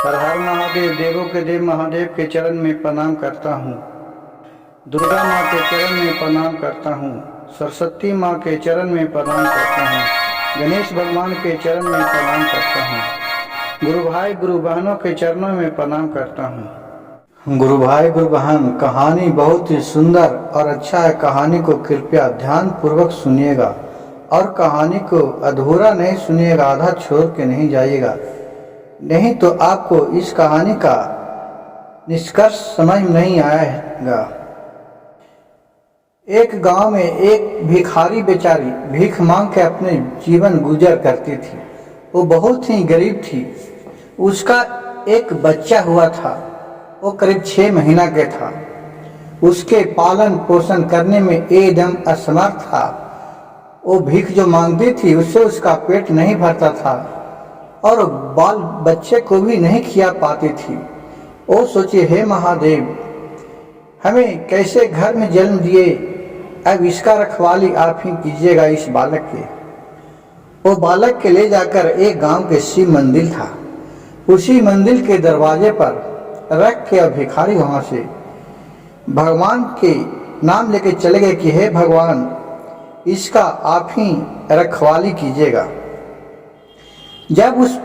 हर हर महादेव। देवों के देव महादेव के चरण में प्रणाम करता हूँ। दुर्गा माँ के चरण में प्रणाम करता हूँ। सरस्वती माँ के चरण में प्रणाम करता हूँ। गणेश भगवान के चरण में प्रणाम करता हूँ। गुरु भाई गुरु बहनों के चरणों में प्रणाम करता हूँ। गुरु भाई गुरु बहन, कहानी बहुत ही सुंदर और अच्छा है। कहानी को कृपया ध्यान पूर्वक सुनिएगा और कहानी को अधूरा नहीं सुनिएगा, आधा छोड़ के नहीं जाइएगा, नहीं तो आपको इस कहानी का निष्कर्ष समझ नहीं आएगा। एक गांव में एक भिखारी बेचारी भीख मांग के अपने जीवन गुजर करती थी। वो बहुत ही गरीब थी। उसका एक बच्चा हुआ था, वो करीब 6 महीना के था। उसके पालन पोषण करने में एकदम असमर्थ था। वो भीख जो मांगती थी उससे उसका पेट नहीं भरता था और बाल बच्चे को भी नहीं खिला पाती थी। वो सोचे, हे महादेव, हमें कैसे घर में जन्म दिए, अब इसका रखवाली आप ही कीजिएगा इस बालक के। वो बालक के ले जाकर एक गांव के शिव मंदिर था, उसी मंदिर के दरवाजे पर रख के भिखारी वहां से भगवान के नाम लेके चले गए कि हे भगवान, इसका आप ही रखवाली कीजिएगा। जब उस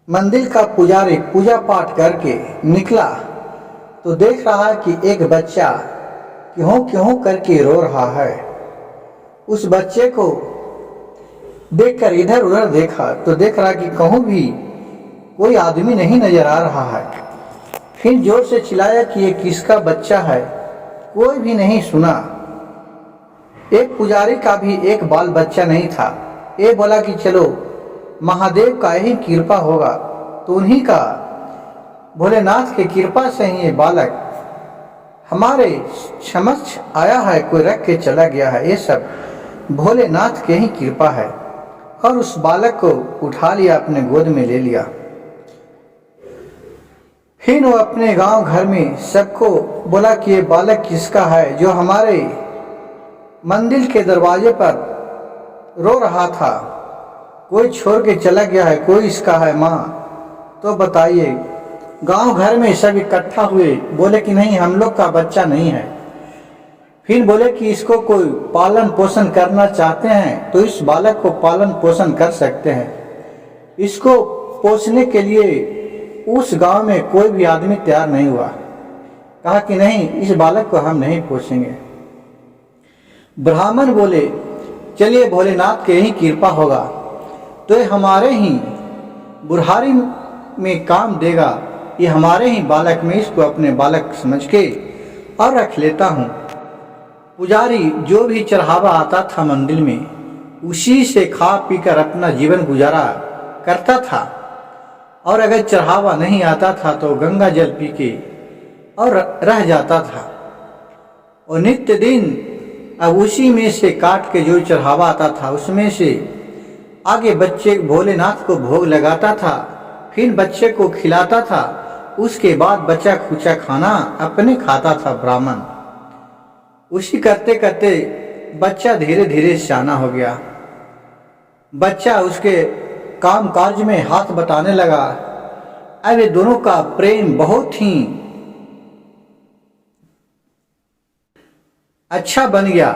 मंदिर का पुजारी पूजा पाठ करके निकला तो देख रहा है कि एक बच्चा क्यों क्यों करके रो रहा है। उस बच्चे को देखकर इधर उधर देखा तो देख रहा कि कहूँ भी कोई आदमी नहीं नजर आ रहा है। फिर जोर से चिल्लाया कि ये किसका बच्चा है, कोई भी नहीं सुना। एक पुजारी का भी एक बाल बच्चा नहीं था। ये बोला कि चलो महादेव का ही कृपा होगा, तो उन्हीं का भोलेनाथ के कृपा से ही ये बालक हमारे समक्ष आया है, कोई रख के चला गया है, ये सब भोलेनाथ के ही कृपा है। और उस बालक को उठा लिया, अपने गोद में ले लिया। फिर वो अपने गांव घर में सबको बोला कि ये बालक किसका है जो हमारे मंदिर के दरवाजे पर रो रहा था, कोई छोड़ के चला गया है, कोई इसका है माँ, तो बताइए। गांव घर में सब इकट्ठा हुए, बोले कि नहीं, हम लोग का बच्चा नहीं है। फिर बोले कि इसको कोई पालन पोषण करना चाहते हैं तो इस बालक को पालन पोषण कर सकते हैं। इसको पोषने के लिए उस गांव में कोई भी आदमी तैयार नहीं हुआ। कहा कि नहीं, इस बालक को हम नहीं पोषेंगे। ब्राह्मण बोले, चलिए भोलेनाथ के ही कृपा होगा तो ये हमारे ही बुढ़ारी में काम देगा, ये हमारे ही बालक में, इसको अपने बालक समझ के और रख लेता हूँ। पुजारी जो भी चढ़ावा आता था मंदिर में, उसी से खा पी कर अपना जीवन गुजारा करता था। और अगर चढ़ावा नहीं आता था तो गंगा जल पी के और रह जाता था। और नित्य दिन अब उसी में से काट के जो चढ़ावा आता था उसमें से आगे बच्चे भोलेनाथ को भोग लगाता था, फिर बच्चे को खिलाता था। उसके बाद बच्चा खुचा खाना अपने खाता था ब्राह्मण। उसी करते करते बच्चा धीरे धीरे सियाना हो गया। बच्चा उसके काम काज में हाथ बटाने लगा। अब ये दोनों का प्रेम बहुत ही अच्छा बन गया।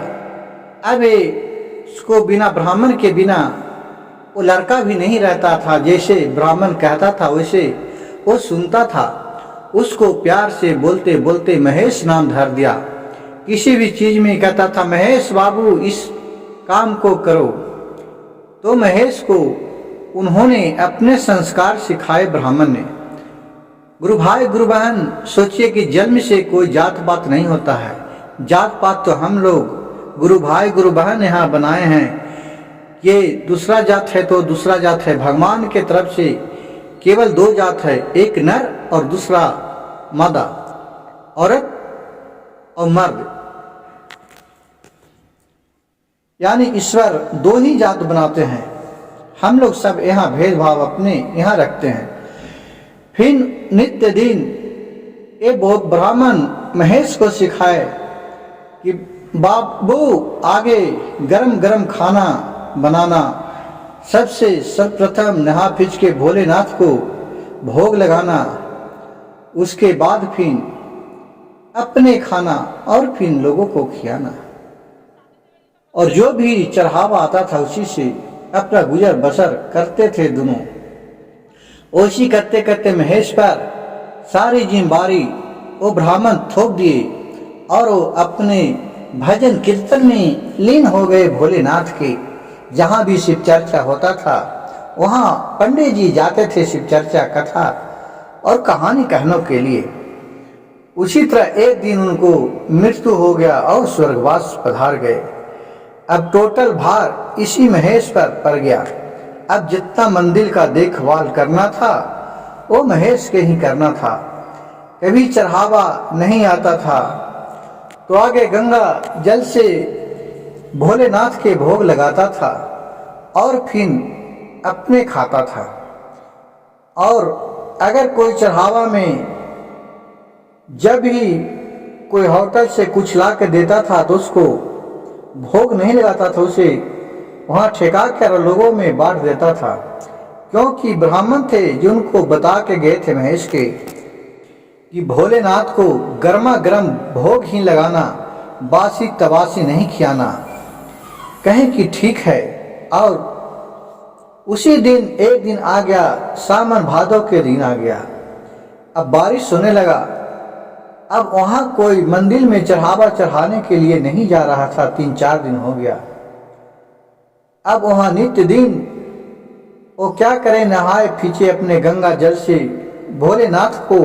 अब उसको बिना ब्राह्मण के बिना वो लड़का भी नहीं रहता था। जैसे ब्राह्मण कहता था वैसे वो सुनता था। उसको प्यार से बोलते बोलते महेश नाम धर दिया। किसी भी चीज में कहता था, महेश बाबू इस काम को करो। तो महेश को उन्होंने अपने संस्कार सिखाए ब्राह्मण ने। गुरु भाई गुरु बहन, सोचिए कि जन्म से कोई जात पात नहीं होता है। जात पात तो हम लोग गुरु भाई गुरु बहन यहाँ बनाए हैं। ये दूसरा जात है तो दूसरा जात है। भगवान के तरफ से केवल 2 जात है, एक नर और दूसरा मादा, औरत और मर्द। यानी ईश्वर 2 ही जात बनाते हैं। हम लोग सब यहाँ भेदभाव अपने यहाँ रखते हैं। फिर नित्य दिन ये बहुत ब्राह्मण महेश को सिखाए कि बाबू आगे गरम गरम खाना बनाना, सबसे सर्वप्रथम नहा फिज के भोलेनाथ को भोग लगाना, उसके बाद फिर अपने खाना और फिर लोगों को खिलाना, और जो भी चढ़ावा आता था उसी से अपना गुजर बसर करते थे दोनों। ओसी करते करते महेश पर सारी जिम्मेदारी वो ब्राह्मण थोप दिए और वो अपने भजन कीर्तन में लीन हो गए भोलेनाथ के। जहाँ भी शिव चर्चा होता था वहाँ पंडित जी जाते थे शिव चर्चा कथा और कहानी कहने के लिए। उसी तरह एक दिन उनको मृत्यु हो गया और स्वर्गवास पधार गए। अब टोटल भार इसी महेश पर पड़ गया। अब जितना मंदिर का देखभाल करना था वो महेश के ही करना था। कभी चढ़ावा नहीं आता था तो आगे गंगा जल से भोलेनाथ के भोग लगाता था और फिर अपने खाता था। और अगर कोई चढ़ावा में जब भी कोई होटल से कुछ ला के देता था तो उसको भोग नहीं लगाता था, उसे वहाँ ठेका कर लोगों में बांट देता था। क्योंकि ब्राह्मण थे जिनको बता के गए थे महेश के कि भोलेनाथ को गर्मा गर्म भोग ही लगाना, बासी तबासी नहीं खिलाना। कहें कि ठीक है। और उसी दिन एक दिन आ गया, सावन भादों के दिन आ गया। अब बारिश होने लगा। अब वहाँ कोई मंदिर में चढ़ावा चढ़ाने के लिए नहीं जा रहा था, 3-4 दिन हो गया। अब वहाँ नित्य दिन वो क्या करे, नहाए फीचे अपने गंगा जल से भोलेनाथ को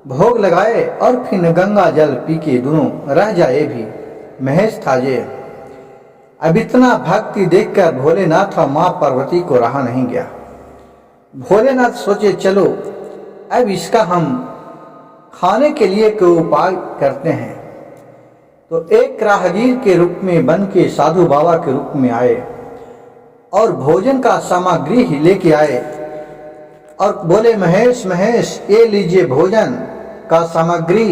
भोग लगाए और फिर गंगा जल पी के दोनों रह जाए भी महेश था जे। अब इतना भक्ति देखकर भोलेनाथ और माँ पार्वती को रहा नहीं गया। भोलेनाथ सोचे चलो अब इसका हम खाने के लिए कोई उपाय करते हैं। तो एक राहगीर के रूप में बन के साधु बाबा के रूप में आए और भोजन का सामग्री ही लेके आए और बोले महेश महेश ये लीजिए भोजन का सामग्री,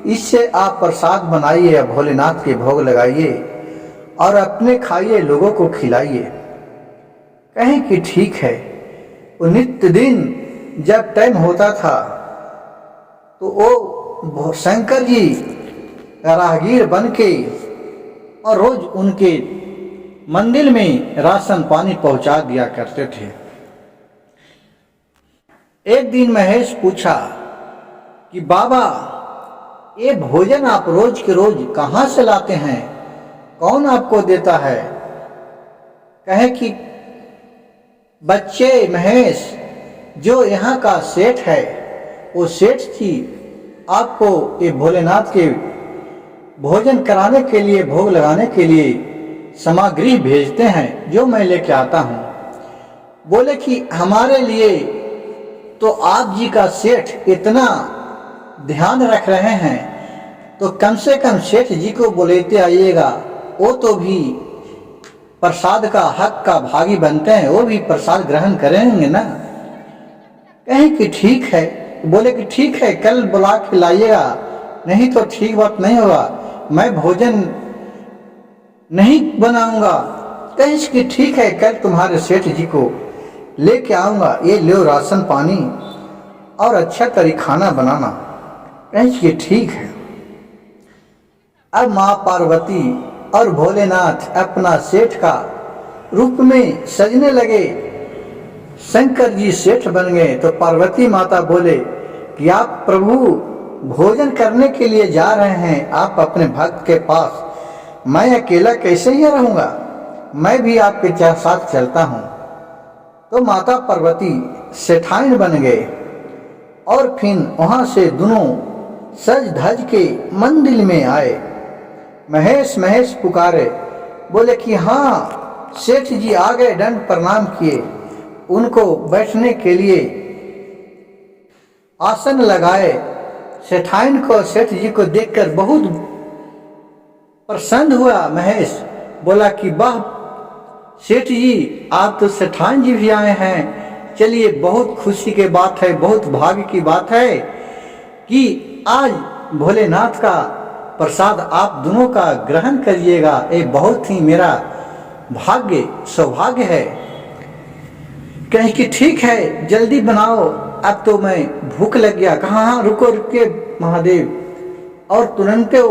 इससे आप प्रसाद बनाइए, भोलेनाथ के भोग लगाइए और अपने खाइए, लोगों को खिलाइए। कहें कि ठीक है। वो नित्य दिन जब टाइम होता था तो वो शंकर जी राहगीर बन के और रोज उनके मंदिर में राशन पानी पहुंचा दिया करते थे। एक दिन महेश पूछा कि बाबा ये भोजन आप रोज के रोज कहाँ से लाते हैं, कौन आपको देता है? कहे कि बच्चे महेश, जो यहाँ का सेठ है वो सेठ जी आपको ये भोलेनाथ के भोजन कराने के लिए, भोग लगाने के लिए सामग्री भेजते हैं जो मैं लेके आता हूँ। बोले कि हमारे लिए तो आप जी का सेठ इतना ध्यान रख रहे हैं तो कम से कम सेठ जी को बुलाते आइएगा, वो तो भी प्रसाद का हक का भागी बनते हैं, वो भी प्रसाद ग्रहण करेंगे ना। कहें कि ठीक है। बोले कि ठीक है, कल बुला के लाइएगा, नहीं तो ठीक बात नहीं होगा, मैं भोजन नहीं बनाऊंगा। कहें कि ठीक है, कल तुम्हारे सेठ जी को लेके आऊंगा, ये लो राशन पानी और अच्छा तरीका खाना बनाना। कहें कि ठीक है। अब माँ पार्वती और भोलेनाथ अपना सेठ का रूप में सजने लगे। शंकर जी सेठ बन गए तो पार्वती माता बोले कि आप प्रभु भोजन करने के लिए जा रहे हैं आप अपने भक्त के पास, मैं अकेला कैसे ही रहूंगा, मैं भी आपके साथ चलता हूँ। तो माता पार्वती सेठाइन बन गए और फिर वहाँ से दोनों सज धज के मंदिर में आए। महेश महेश पुकारे। बोले कि हाँ सेठ जी आ गए, दंड प्रणाम किए, उनको बैठने के लिए आसन लगाए। सेठाइन को, सेठ जी को देखकर बहुत प्रसन्न हुआ महेश। बोला कि वाह सेठ जी, आप तो सेठाइन जी भी आए हैं, चलिए बहुत खुशी की बात है, बहुत भाग्य की बात है कि आज भोलेनाथ का प्रसाद आप दोनों का ग्रहण करिएगा। ये बहुत ही मेरा भाग्य सौभाग्य है। कहें कि ठीक है जल्दी बनाओ, अब तो मैं भूख लग गया। कहा हाँ रुको रुके महादेव। और तुरंत वो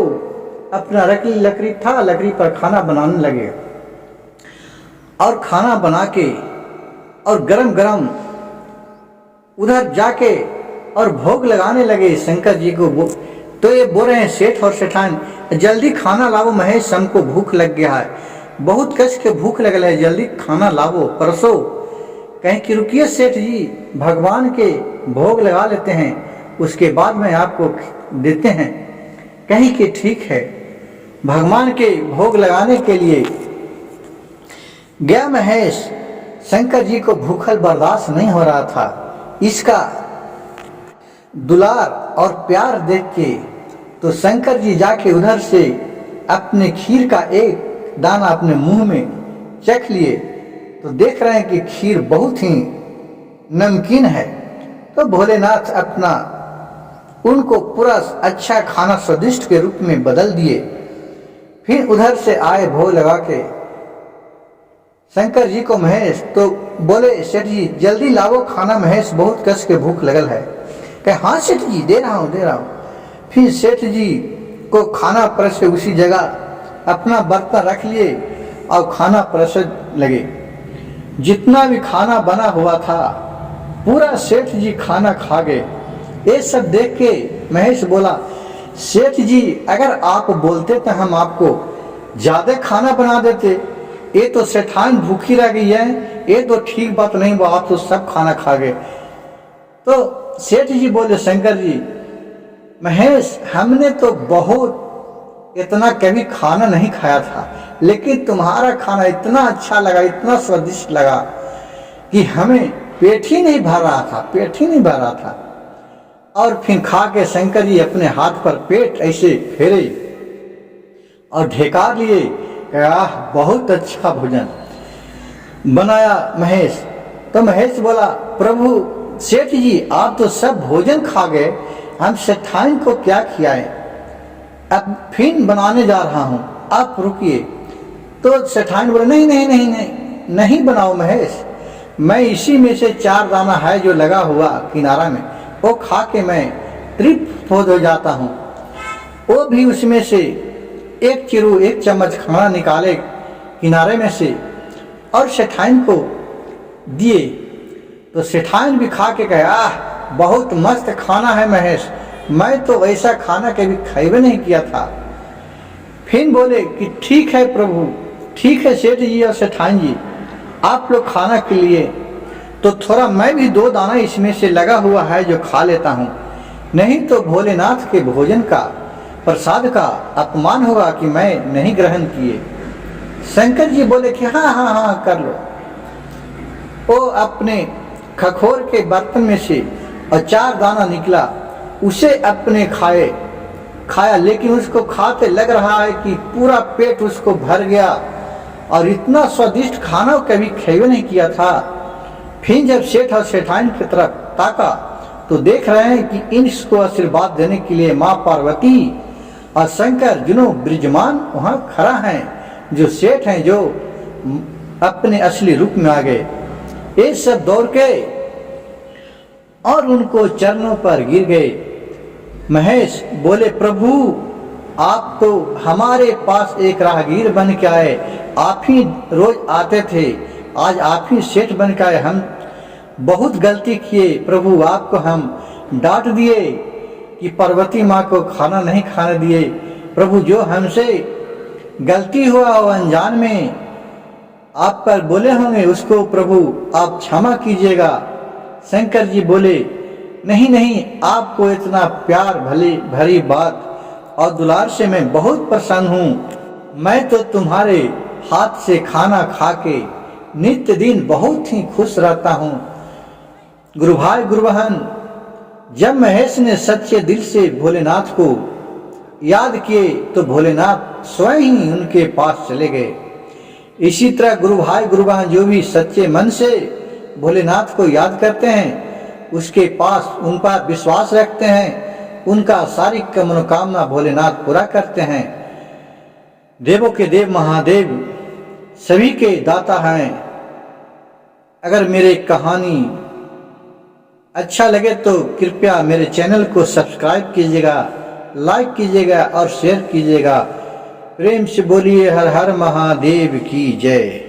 अपना लकड़ी था, लकड़ी पर खाना बनाने लगे और खाना बना के और गरम गरम उधर जाके और भोग लगाने लगे शंकर जी को। तो ये बोल रहे हैं सेठ और सेठान जल्दी खाना लाओ महेश, हमको भूख लग गया है, बहुत कष्ट के भूख लगल है, जल्दी खाना लाओ परसो। कहें कि रुकिए सेठ जी, भगवान के भोग लगा लेते हैं, उसके बाद में आपको देते हैं। कहीं कि ठीक है। भगवान के भोग लगाने के लिए गया महेश। शंकर जी को भूखल बर्दाश्त नहीं हो रहा था। इसका दुलार और प्यार देख के तो शंकर जी जाके उधर से अपने खीर का एक दाना अपने मुंह में चख लिए तो देख रहे हैं कि खीर बहुत ही नमकीन है। तो भोलेनाथ अपना उनको पूरा अच्छा खाना स्वादिष्ट के रूप में बदल दिए। फिर उधर से आए भोग लगा के शंकर जी को महेश। तो बोले सेठ जी जल्दी लाओ खाना महेश, बहुत कष्ट के भूख लगल है। कहे हाँ सेठ जी दे रहा हूँ। फिर सेठ जी को खाना परसे उसी जगह अपना बर्तन रख लिए और खाना परस लगे। जितना भी खाना बना हुआ था पूरा सेठ जी खाना खा गए। ये सब देख के महेश बोला सेठ जी अगर आप बोलते तो हम आपको ज्यादा खाना बना देते, ये तो सेठान भूखी रह गई है, ये तो ठीक बात नहीं, वो आप तो सब खाना खा गए। तो सेठ जी बोले शंकर जी महेश हमने तो बहुत इतना कभी खाना नहीं खाया था, लेकिन तुम्हारा खाना इतना अच्छा लगा, इतना स्वादिष्ट लगा कि हमें पेट ही नहीं भर रहा था। और फिर खा के शंकर जी अपने हाथ पर पेट ऐसे फेरे और ढेकार लिए। बहुत अच्छा भोजन बनाया महेश। तो महेश बोला प्रभु सेठ जी आप तो सब भोजन खा गए, हम सेठान को क्या खिलाएं, अब फिर बनाने जा रहा हूं, आप रुकिए। तो सेठान बोले नहीं बनाओ महेश, मैं इसी में से 4 दाना है जो लगा हुआ किनारा में, वो खा के मैं तृप्त हो जाता हूँ। वो भी उसमें से एक चम्मच खाना निकाले किनारे में से और सेठान को दिए। तो सेठान भी खा के कहे बहुत मस्त खाना है महेश, मैं तो वैसा खाना कभी खाए नहीं किया था। फिर बोले कि ठीक है प्रभु, ठीक है सेठ जी और सेठान जी, आप लोग खाना के लिए तो थोड़ा मैं भी 2 दाना इसमें से लगा हुआ है जो खा लेता हूँ, नहीं तो भोलेनाथ के भोजन का प्रसाद का अपमान होगा कि मैं नहीं ग्रहण किए। शंकर जी बोले कि हाँ कर लो। वो अपने खखोर के बर्तन में से और 4 दाना निकला, उसे अपने खाया, लेकिन उसको खाते लग रहा है कि पूरा पेट उसको भर गया और इतना स्वादिष्ट खाना कभी खाए नहीं किया था। फिर जब सेठ और सेठान की तरफ ताका तो देख रहे हैं कि इनको आशीर्वाद देने के लिए माँ पार्वती और शंकर जिनो ब्रिजमान वहाँ खड़ा है, जो सेठ हैं जो अपने असली रूप में आ गए। ये सब दौड़ के और उनको चरणों पर गिर गए। महेश बोले प्रभु आप तो हमारे पास एक राहगीर बन के आए, आप ही रोज आते थे, आज आप ही सेठ बन के आए, हम बहुत गलती किए प्रभु, आपको हम डांट दिए कि पार्वती माँ को खाना नहीं खाने दिए। प्रभु जो हमसे गलती हुआ वो अनजान में आप पर बोले होंगे उसको प्रभु आप क्षमा कीजिएगा। शंकर जी बोले नहीं, आपको इतना प्यार भरी बात और दुलार से मैं बहुत प्रसन्न हूँ। मैं तो तुम्हारे हाथ से खाना खा के नित्य दिन बहुत ही खुश रहता हूँ। गुरु भाई गुरु बहन, जब महेश ने सच्चे दिल से भोलेनाथ को याद किए तो भोलेनाथ स्वयं ही उनके पास चले गए। इसी तरह गुरु भाई गुरु बहन जो भी सच्चे मन से भोलेनाथ को याद करते हैं, उसके पास उन पर विश्वास रखते हैं, उनका सारी मनोकामना भोलेनाथ पूरा करते हैं। देवों के देव महादेव सभी के दाता हैं। अगर मेरी कहानी अच्छा लगे तो कृपया मेरे चैनल को सब्सक्राइब कीजिएगा, लाइक कीजिएगा और शेयर कीजिएगा। प्रेम से बोलिए हर हर महादेव की जय।